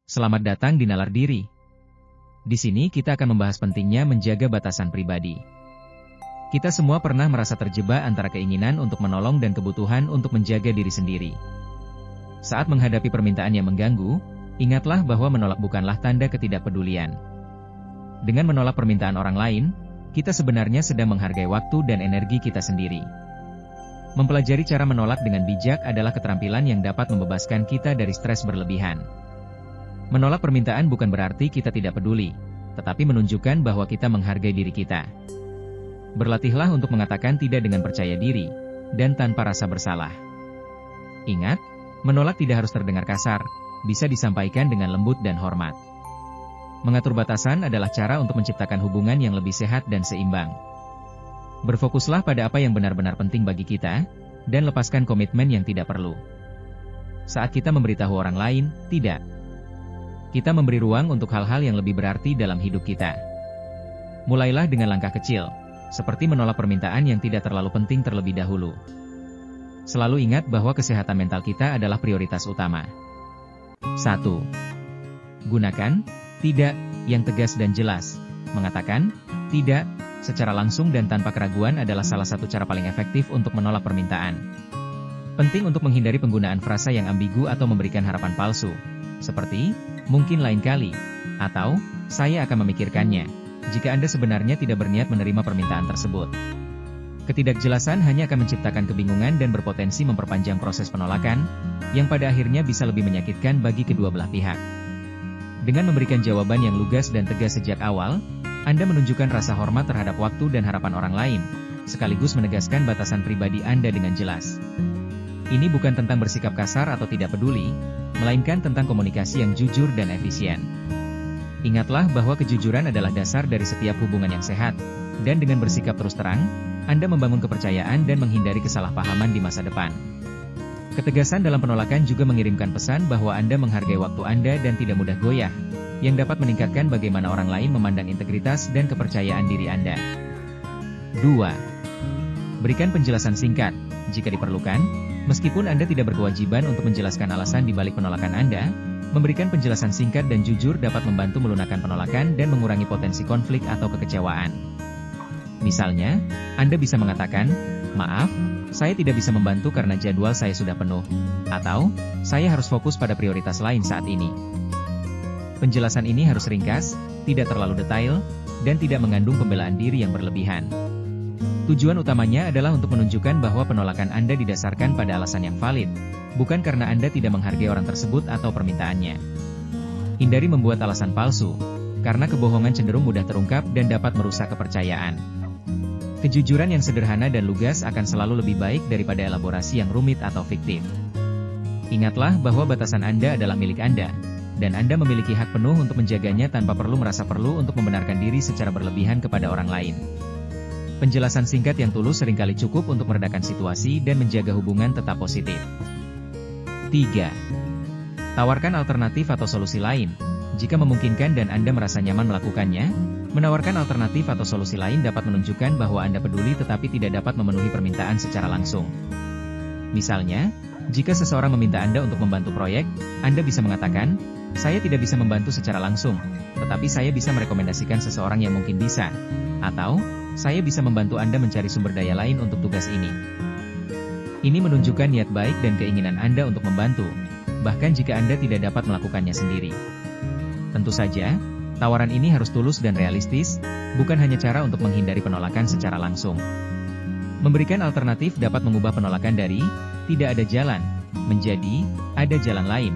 Selamat datang di Nalar Diri. Di sini kita akan membahas pentingnya menjaga batasan pribadi. Kita semua pernah merasa terjebak antara keinginan untuk menolong dan kebutuhan untuk menjaga diri sendiri. Saat menghadapi permintaan yang mengganggu, ingatlah bahwa menolak bukanlah tanda ketidakpedulian. Dengan menolak permintaan orang lain, kita sebenarnya sedang menghargai waktu dan energi kita sendiri. Mempelajari cara menolak dengan bijak adalah keterampilan yang dapat membebaskan kita dari stres berlebihan. Menolak permintaan bukan berarti kita tidak peduli, tetapi menunjukkan bahwa kita menghargai diri kita. Berlatihlah untuk mengatakan tidak dengan percaya diri, dan tanpa rasa bersalah. Ingat, menolak tidak harus terdengar kasar, bisa disampaikan dengan lembut dan hormat. Mengatur batasan adalah cara untuk menciptakan hubungan yang lebih sehat dan seimbang. Berfokuslah pada apa yang benar-benar penting bagi kita, dan lepaskan komitmen yang tidak perlu. Saat kita memberitahu orang lain, tidak. Kita memberi ruang untuk hal-hal yang lebih berarti dalam hidup kita. Mulailah dengan langkah kecil, seperti menolak permintaan yang tidak terlalu penting terlebih dahulu. Selalu ingat bahwa kesehatan mental kita adalah prioritas utama. 1. Gunakan tidak yang tegas dan jelas. Mengatakan tidak secara langsung dan tanpa keraguan adalah salah satu cara paling efektif untuk menolak permintaan. Penting untuk menghindari penggunaan frasa yang ambigu atau memberikan harapan palsu, seperti mungkin lain kali, atau saya akan memikirkannya, jika Anda sebenarnya tidak berniat menerima permintaan tersebut. Ketidakjelasan hanya akan menciptakan kebingungan dan berpotensi memperpanjang proses penolakan, yang pada akhirnya bisa lebih menyakitkan bagi kedua belah pihak. Dengan memberikan jawaban yang lugas dan tegas sejak awal, Anda menunjukkan rasa hormat terhadap waktu dan harapan orang lain, sekaligus menegaskan batasan pribadi Anda dengan jelas. Ini bukan tentang bersikap kasar atau tidak peduli, melainkan tentang komunikasi yang jujur dan efisien. Ingatlah bahwa kejujuran adalah dasar dari setiap hubungan yang sehat, dan dengan bersikap terus terang, Anda membangun kepercayaan dan menghindari kesalahpahaman di masa depan. Ketegasan dalam penolakan juga mengirimkan pesan bahwa Anda menghargai waktu Anda dan tidak mudah goyah, yang dapat meningkatkan bagaimana orang lain memandang integritas dan kepercayaan diri Anda. 2. Berikan penjelasan singkat, jika diperlukan, meskipun Anda tidak berkewajiban untuk menjelaskan alasan di balik penolakan Anda. Memberikan penjelasan singkat dan jujur dapat membantu melunakkan penolakan dan mengurangi potensi konflik atau kekecewaan. Misalnya, Anda bisa mengatakan, "Maaf, saya tidak bisa membantu karena jadwal saya sudah penuh," atau "Saya harus fokus pada prioritas lain saat ini." Penjelasan ini harus ringkas, tidak terlalu detail, dan tidak mengandung pembelaan diri yang berlebihan. Tujuan utamanya adalah untuk menunjukkan bahwa penolakan Anda didasarkan pada alasan yang valid, bukan karena Anda tidak menghargai orang tersebut atau permintaannya. Hindari membuat alasan palsu, karena kebohongan cenderung mudah terungkap dan dapat merusak kepercayaan. Kejujuran yang sederhana dan lugas akan selalu lebih baik daripada elaborasi yang rumit atau fiktif. Ingatlah bahwa batasan Anda adalah milik Anda, dan Anda memiliki hak penuh untuk menjaganya tanpa perlu merasa perlu untuk membenarkan diri secara berlebihan kepada orang lain. Penjelasan singkat yang tulus seringkali cukup untuk meredakan situasi dan menjaga hubungan tetap positif. 3. Tawarkan alternatif atau solusi lain. Jika memungkinkan dan Anda merasa nyaman melakukannya, menawarkan alternatif atau solusi lain dapat menunjukkan bahwa Anda peduli tetapi tidak dapat memenuhi permintaan secara langsung. Misalnya, jika seseorang meminta Anda untuk membantu proyek, Anda bisa mengatakan, "Saya tidak bisa membantu secara langsung, tetapi saya bisa merekomendasikan seseorang yang mungkin bisa," atau "Saya bisa membantu Anda mencari sumber daya lain untuk tugas ini." Ini menunjukkan niat baik dan keinginan Anda untuk membantu, bahkan jika Anda tidak dapat melakukannya sendiri. Tentu saja, tawaran ini harus tulus dan realistis, bukan hanya cara untuk menghindari penolakan secara langsung. Memberikan alternatif dapat mengubah penolakan dari "tidak ada jalan" menjadi "ada jalan lain",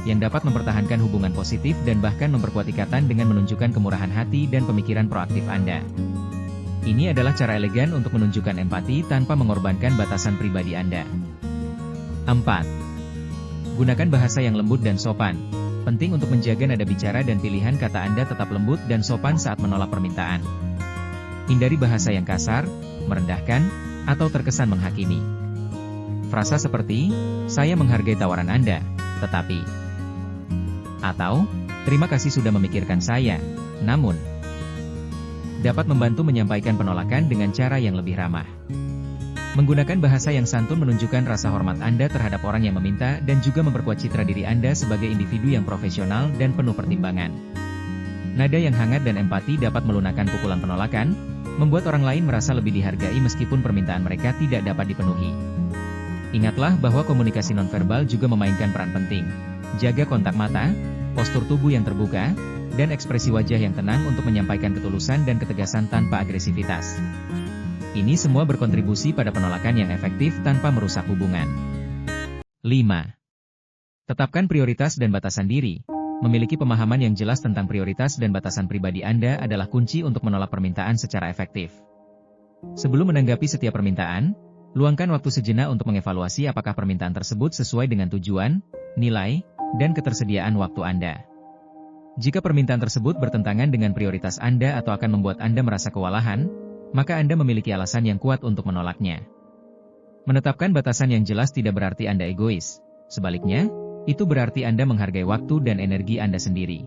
yang dapat mempertahankan hubungan positif dan bahkan memperkuat ikatan dengan menunjukkan kemurahan hati dan pemikiran proaktif Anda. Ini adalah cara elegan untuk menunjukkan empati tanpa mengorbankan batasan pribadi Anda. 4. Gunakan bahasa yang lembut dan sopan. Penting untuk menjaga nada bicara dan pilihan kata Anda tetap lembut dan sopan saat menolak permintaan. Hindari bahasa yang kasar, merendahkan, atau terkesan menghakimi. Frasa seperti, "Saya menghargai tawaran Anda, tetapi," atau "Terima kasih sudah memikirkan saya, namun," dapat membantu menyampaikan penolakan dengan cara yang lebih ramah. Menggunakan bahasa yang santun menunjukkan rasa hormat Anda terhadap orang yang meminta dan juga memperkuat citra diri Anda sebagai individu yang profesional dan penuh pertimbangan. Nada yang hangat dan empati dapat melunakkan pukulan penolakan, membuat orang lain merasa lebih dihargai meskipun permintaan mereka tidak dapat dipenuhi. Ingatlah bahwa komunikasi nonverbal juga memainkan peran penting. Jaga kontak mata, postur tubuh yang terbuka, dan ekspresi wajah yang tenang untuk menyampaikan ketulusan dan ketegasan tanpa agresivitas. Ini semua berkontribusi pada penolakan yang efektif tanpa merusak hubungan. 5. Tetapkan prioritas dan batasan diri. Memiliki pemahaman yang jelas tentang prioritas dan batasan pribadi Anda adalah kunci untuk menolak permintaan secara efektif. Sebelum menanggapi setiap permintaan, luangkan waktu sejenak untuk mengevaluasi apakah permintaan tersebut sesuai dengan tujuan, nilai, dan ketersediaan waktu Anda. Jika permintaan tersebut bertentangan dengan prioritas Anda atau akan membuat Anda merasa kewalahan, maka Anda memiliki alasan yang kuat untuk menolaknya. Menetapkan batasan yang jelas tidak berarti Anda egois. Sebaliknya, itu berarti Anda menghargai waktu dan energi Anda sendiri.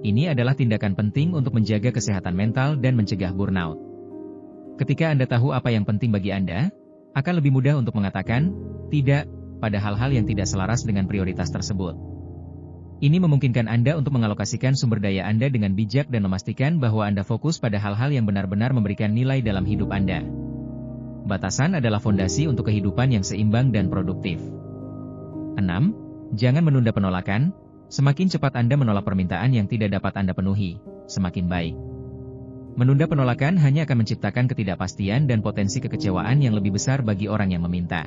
Ini adalah tindakan penting untuk menjaga kesehatan mental dan mencegah burnout. Ketika Anda tahu apa yang penting bagi Anda, akan lebih mudah untuk mengatakan tidak pada hal-hal yang tidak selaras dengan prioritas tersebut. Ini memungkinkan Anda untuk mengalokasikan sumber daya Anda dengan bijak dan memastikan bahwa Anda fokus pada hal-hal yang benar-benar memberikan nilai dalam hidup Anda. Batasan adalah fondasi untuk kehidupan yang seimbang dan produktif. 6. Jangan menunda penolakan. Semakin cepat Anda menolak permintaan yang tidak dapat Anda penuhi, semakin baik. Menunda penolakan hanya akan menciptakan ketidakpastian dan potensi kekecewaan yang lebih besar bagi orang yang meminta.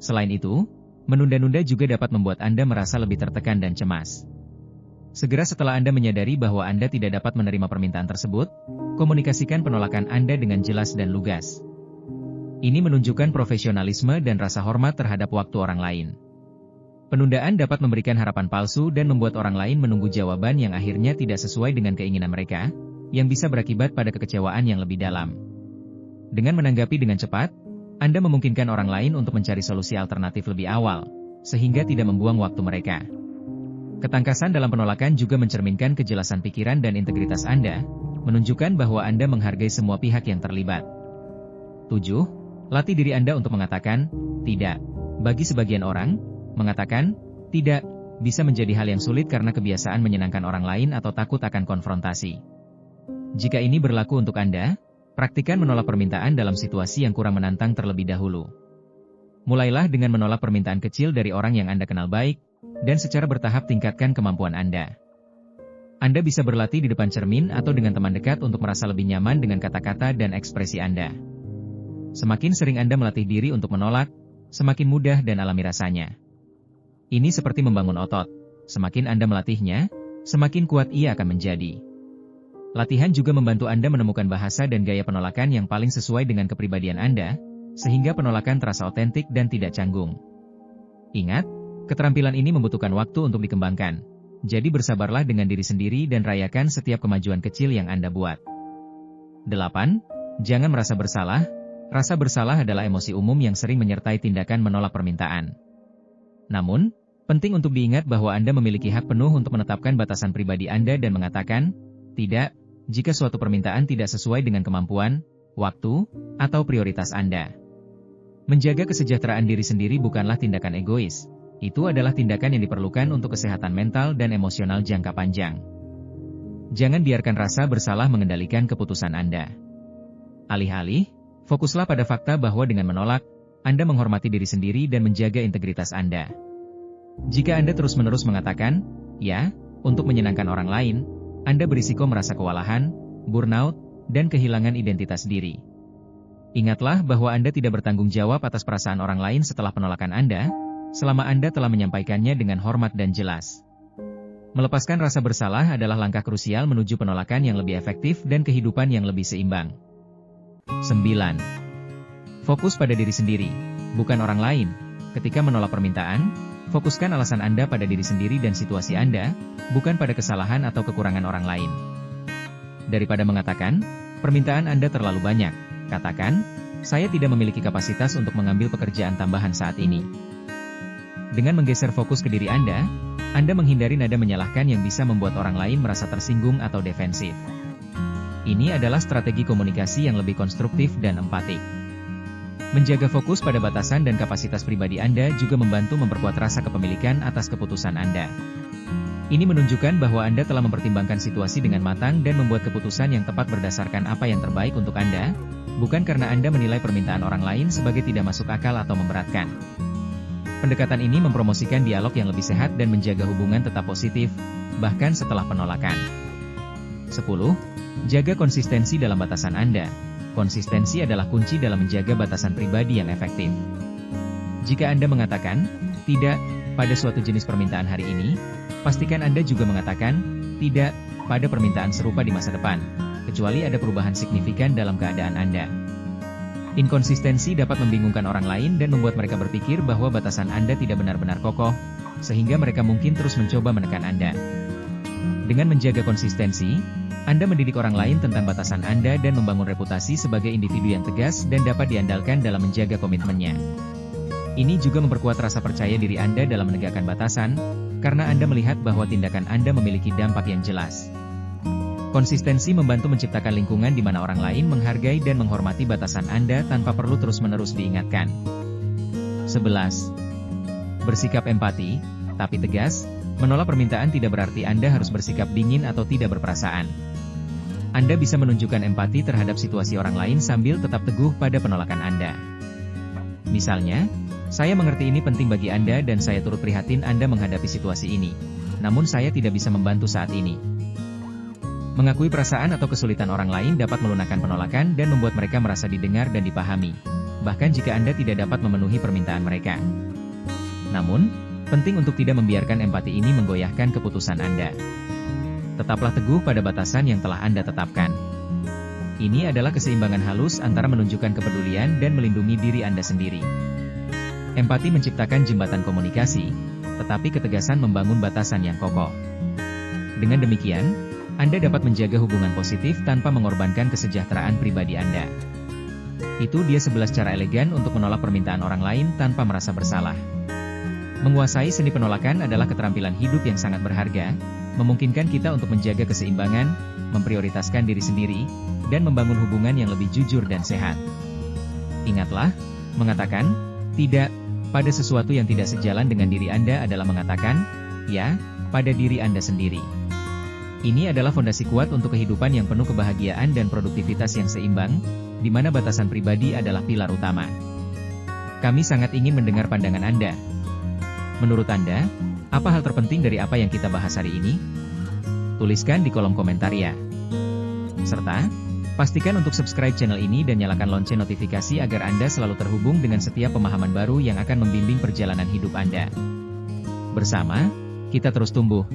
Selain itu, menunda-nunda juga dapat membuat Anda merasa lebih tertekan dan cemas. Segera setelah Anda menyadari bahwa Anda tidak dapat menerima permintaan tersebut, komunikasikan penolakan Anda dengan jelas dan lugas. Ini menunjukkan profesionalisme dan rasa hormat terhadap waktu orang lain. Penundaan dapat memberikan harapan palsu dan membuat orang lain menunggu jawaban yang akhirnya tidak sesuai dengan keinginan mereka, yang bisa berakibat pada kekecewaan yang lebih dalam. Dengan menanggapi dengan cepat, Anda memungkinkan orang lain untuk mencari solusi alternatif lebih awal, sehingga tidak membuang waktu mereka. Ketangkasan dalam penolakan juga mencerminkan kejelasan pikiran dan integritas Anda, menunjukkan bahwa Anda menghargai semua pihak yang terlibat. 7. Latih diri Anda untuk mengatakan tidak. Bagi sebagian orang, mengatakan tidak bisa menjadi hal yang sulit karena kebiasaan menyenangkan orang lain atau takut akan konfrontasi. Jika ini berlaku untuk Anda, praktikan menolak permintaan dalam situasi yang kurang menantang terlebih dahulu. Mulailah dengan menolak permintaan kecil dari orang yang Anda kenal baik, dan secara bertahap tingkatkan kemampuan Anda. Anda bisa berlatih di depan cermin atau dengan teman dekat untuk merasa lebih nyaman dengan kata-kata dan ekspresi Anda. Semakin sering Anda melatih diri untuk menolak, semakin mudah dan alami rasanya. Ini seperti membangun otot. Semakin Anda melatihnya, semakin kuat ia akan menjadi. Latihan juga membantu Anda menemukan bahasa dan gaya penolakan yang paling sesuai dengan kepribadian Anda, sehingga penolakan terasa otentik dan tidak canggung. Ingat, keterampilan ini membutuhkan waktu untuk dikembangkan. Jadi bersabarlah dengan diri sendiri dan rayakan setiap kemajuan kecil yang Anda buat. 8. Jangan merasa bersalah. Rasa bersalah adalah emosi umum yang sering menyertai tindakan menolak permintaan. Namun, penting untuk diingat bahwa Anda memiliki hak penuh untuk menetapkan batasan pribadi Anda dan mengatakan tidak, jika suatu permintaan tidak sesuai dengan kemampuan, waktu, atau prioritas Anda. Menjaga kesejahteraan diri sendiri bukanlah tindakan egois. Itu adalah tindakan yang diperlukan untuk kesehatan mental dan emosional jangka panjang. Jangan biarkan rasa bersalah mengendalikan keputusan Anda. Alih-alih, fokuslah pada fakta bahwa dengan menolak, Anda menghormati diri sendiri dan menjaga integritas Anda. Jika Anda terus-menerus mengatakan ya untuk menyenangkan orang lain, Anda berisiko merasa kewalahan, burnout, dan kehilangan identitas diri. Ingatlah bahwa Anda tidak bertanggung jawab atas perasaan orang lain setelah penolakan Anda, selama Anda telah menyampaikannya dengan hormat dan jelas. Melepaskan rasa bersalah adalah langkah krusial menuju penolakan yang lebih efektif dan kehidupan yang lebih seimbang. 9. Fokus pada diri sendiri, bukan orang lain. Ketika menolak permintaan, fokuskan alasan Anda pada diri sendiri dan situasi Anda, bukan pada kesalahan atau kekurangan orang lain. Daripada mengatakan, permintaan Anda terlalu banyak, katakan, saya tidak memiliki kapasitas untuk mengambil pekerjaan tambahan saat ini. Dengan menggeser fokus ke diri Anda menghindari nada menyalahkan yang bisa membuat orang lain merasa tersinggung atau defensif. Ini adalah strategi komunikasi yang lebih konstruktif dan empatik. Menjaga fokus pada batasan dan kapasitas pribadi Anda juga membantu memperkuat rasa kepemilikan atas keputusan Anda. Ini menunjukkan bahwa Anda telah mempertimbangkan situasi dengan matang dan membuat keputusan yang tepat berdasarkan apa yang terbaik untuk Anda, bukan karena Anda menilai permintaan orang lain sebagai tidak masuk akal atau memberatkan. Pendekatan ini mempromosikan dialog yang lebih sehat dan menjaga hubungan tetap positif, bahkan setelah penolakan. 10. Jaga konsistensi dalam batasan Anda. Konsistensi adalah kunci dalam menjaga batasan pribadi yang efektif. Jika Anda mengatakan tidak pada suatu jenis permintaan hari ini, pastikan Anda juga mengatakan tidak pada permintaan serupa di masa depan, kecuali ada perubahan signifikan dalam keadaan Anda. Inkonsistensi dapat membingungkan orang lain dan membuat mereka berpikir bahwa batasan Anda tidak benar-benar kokoh, sehingga mereka mungkin terus mencoba menekan Anda. Dengan menjaga konsistensi, Anda mendidik orang lain tentang batasan Anda dan membangun reputasi sebagai individu yang tegas dan dapat diandalkan dalam menjaga komitmennya. Ini juga memperkuat rasa percaya diri Anda dalam menegakkan batasan, karena Anda melihat bahwa tindakan Anda memiliki dampak yang jelas. Konsistensi membantu menciptakan lingkungan di mana orang lain menghargai dan menghormati batasan Anda tanpa perlu terus-menerus diingatkan. 11. Bersikap empati, tapi tegas. Menolak permintaan tidak berarti Anda harus bersikap dingin atau tidak berperasaan. Anda bisa menunjukkan empati terhadap situasi orang lain sambil tetap teguh pada penolakan Anda. Misalnya, saya mengerti ini penting bagi Anda dan saya turut prihatin Anda menghadapi situasi ini. Namun saya tidak bisa membantu saat ini. Mengakui perasaan atau kesulitan orang lain dapat melunakkan penolakan dan membuat mereka merasa didengar dan dipahami, bahkan jika Anda tidak dapat memenuhi permintaan mereka. Namun, penting untuk tidak membiarkan empati ini menggoyahkan keputusan Anda. Tetaplah teguh pada batasan yang telah Anda tetapkan. Ini adalah keseimbangan halus antara menunjukkan kepedulian dan melindungi diri Anda sendiri. Empati menciptakan jembatan komunikasi, tetapi ketegasan membangun batasan yang kokoh. Dengan demikian, Anda dapat menjaga hubungan positif tanpa mengorbankan kesejahteraan pribadi Anda. Itu dia 11 cara elegan untuk menolak permintaan orang lain tanpa merasa bersalah. Menguasai seni penolakan adalah keterampilan hidup yang sangat berharga, memungkinkan kita untuk menjaga keseimbangan, memprioritaskan diri sendiri, dan membangun hubungan yang lebih jujur dan sehat. Ingatlah, mengatakan tidak pada sesuatu yang tidak sejalan dengan diri Anda adalah mengatakan ya pada diri Anda sendiri. Ini adalah fondasi kuat untuk kehidupan yang penuh kebahagiaan dan produktivitas yang seimbang, di mana batasan pribadi adalah pilar utama. Kami sangat ingin mendengar pandangan Anda. Menurut Anda, apa hal terpenting dari apa yang kita bahas hari ini? Tuliskan di kolom komentar ya. Serta, pastikan untuk subscribe channel ini dan nyalakan lonceng notifikasi agar Anda selalu terhubung dengan setiap pemahaman baru yang akan membimbing perjalanan hidup Anda. Bersama, kita terus tumbuh.